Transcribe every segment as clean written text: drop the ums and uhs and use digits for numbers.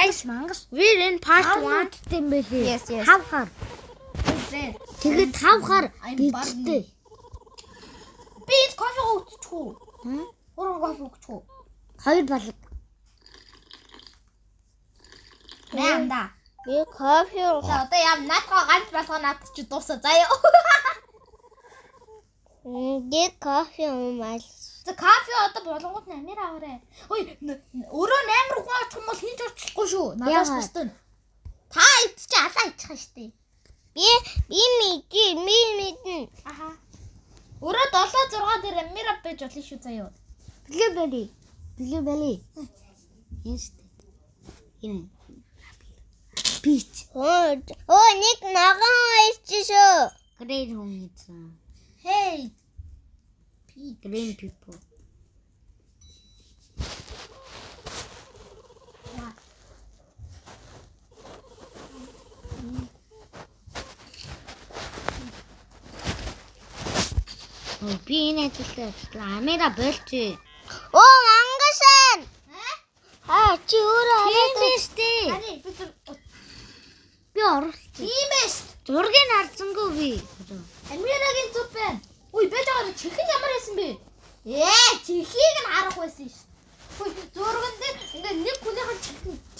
guys, we're in part 1 тийм байлээ. Yes. 5 хар. Тэгээд 5 хар гэдэгтэй. Би кофе уучих уу? Өөрөө кофе уучих уу? 2 балга. Нэмда. Би кофе уух. За одоо яам наатгаа ганц болгоо наад чи дуусаа заяа. Би кофе уумал. За кофе одоо болгонгууд нээр аваарэ. Ой, өөрөө 8 руу гоочих юм бол хийж орчихгүй шүү. Надаас бусдын. Та чи алаа ичих штэ. Би мэдэн. Аха. Өөрөө 7 6 дээр амира байж болно шүү заяа. Blueberry. Есть. Энэ. Peach. Нэг наган ичсэн. Green humans. Hey. Green people. Би энэ ажиллаа. Амира болчих. Мангасан. Чи өөрөө Тийм штэ. Хари Би оруулчих. тийм ээ. Зургийг харсангүй би. Амирагийн зүг байна. Ой, байж байгаа чихэн ямар байсан бэ? Чихийг нь харах байсан шүү. Ой, зурган дээр ингээ нэг хүнийхэн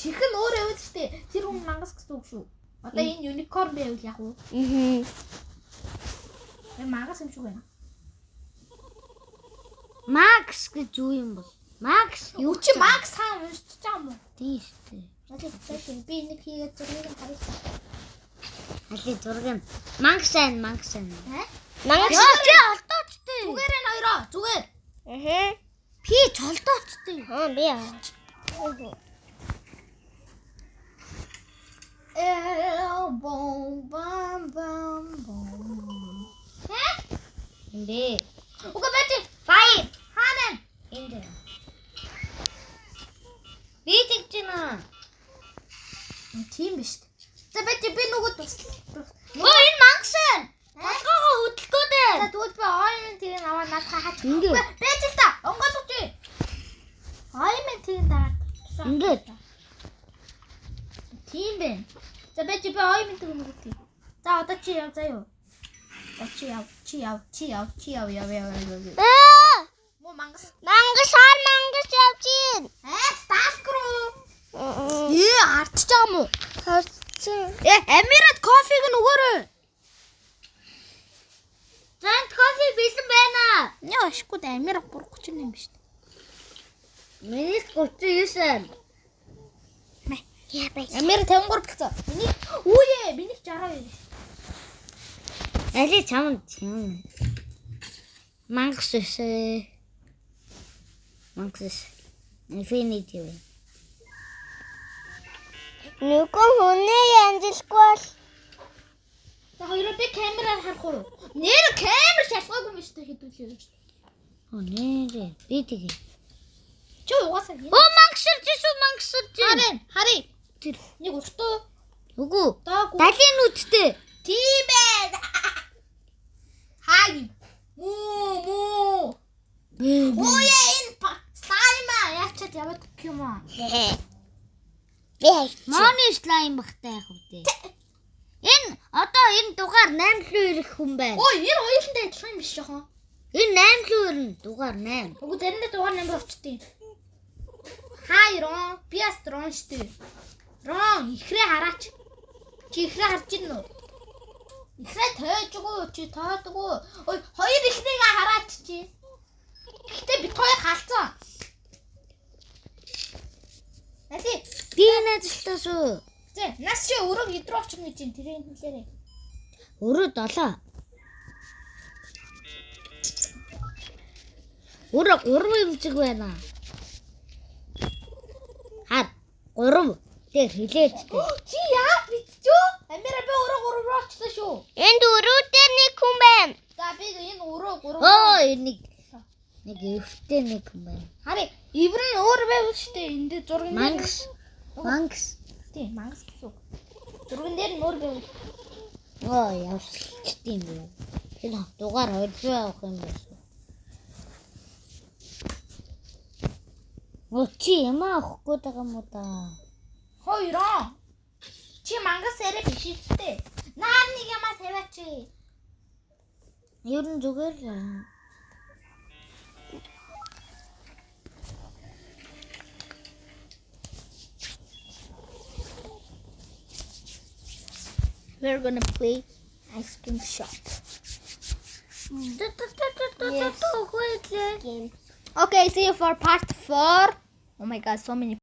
чихэн өөр яваад штэ. Тэр хүн мангас гэсэн үг шүү. Одоо энэ юникорн байвал яг уу? Мангас юм шиг байна. Max гэж юу юм бол? Max Юу чи Макс хаан уншиж байгаа юм уу? Тийм штэ. Надад би нэг хийгээд зургийг нь харъя. Али зураг. Mangsan. Мангас. Чи олдоочтой. Зүгээр энэ хоёроо зүгээр. Би цолдоочтой. Би. Бом бом. Эндээ. Уга бэж. Fire. Хаанаа? Эндээ. Би тэгчнэ. Тийм биш. За бэж би нөгөө туслаа. Энэ Mangsan. Толгоогоо хөдөлгөө дээ. За тэгвэл би ойн тэрийг аваа надад хаач. Ингээ. Бэж л та. Онгоолгоч. Ойн тэрийг даа. Ингээд. Тийм бэ. За бэж би ойн тэрийг нөгөөтэй. За одоо чи яв заяа. Чи яв. Мо мангас. Мангас явчих. Стаф руу. Арчиж байгаа юм уу? Харцсан. Амират кофег нь өгөөрэй. Зант кофе бэлэн байна. Яа, ашгүй дээ Амират 3:30 юм биш үү? Миний 39. Амират 53 болцоо. Миний 62. Али чамд. Mangс эсэ. Mangс. Infinity. Нүгэн хүнээ янзлахгүй бол За хоёроо би камераар харах уу? Нэр камер шалгаагүй юм шүү дээ хэдүүлээ. Нэрээ. Би тэгээ. Чи угаасаа юм. Мангсэрч. Харин. Тэр. Нэг уртуу. Үгүй. Даагүй. Далийн үдтэй. Тийм ээ. Хай. Moo. Ооя энэ слайма яачаад яваад юм аа. би Моны слайм багтай яг үгүй. Энэ одоо энэ дугаар 8 руу ирэх хүн байна. Ой, энэ хоёулантай адилхан юм биш жоохон. Энэ 8 руу ирнэ. Дугаар 8. Үгүй заримдаа дугаар номер авчтыг. Хай рон, биас рон штэ. Рон, ихрээ хараач. Чи ихрээ харж ийн нү? Ихрээ тойжгүй чи тоодгүй. Ой, хоёр ихрээг хараач чи. Гэтэ бит хоёр халцсан. Нади, Би энэ ажилтаа шүү. зэ, нас чи өрөөг идрүү очих гэж ин тэрийн хэлээрээ. Өрөө 7. Өрөө 3 юмжиг байна. Хар 3. Тэр хилээч. Чи яа битчүү? Амира би өрөө 3 руу очлаа шүү. энд өрөөтэй нэг хүн байна. За би энэ өрөө 3. Оо нэг өвтэй нэг хүн байна. Хари, ивэр нь өөр байв штэ. Энд дээр зурган Mangс. Тийм, мангас гэсэн. Зурган дээр нь өөр байв. Оо явчихтiin бэ. Энэ дугаар 200 авах юм байна. Чи ямаа авахгүй байгаа юм уу та? Хоёроо. Чи мангас арай биш үстэй. Наад нэг ямаа тавиач. Ер нь зүгээр л. We're gonna play ice cream shop. Game. Okay, see you for part 4. Oh my god, so many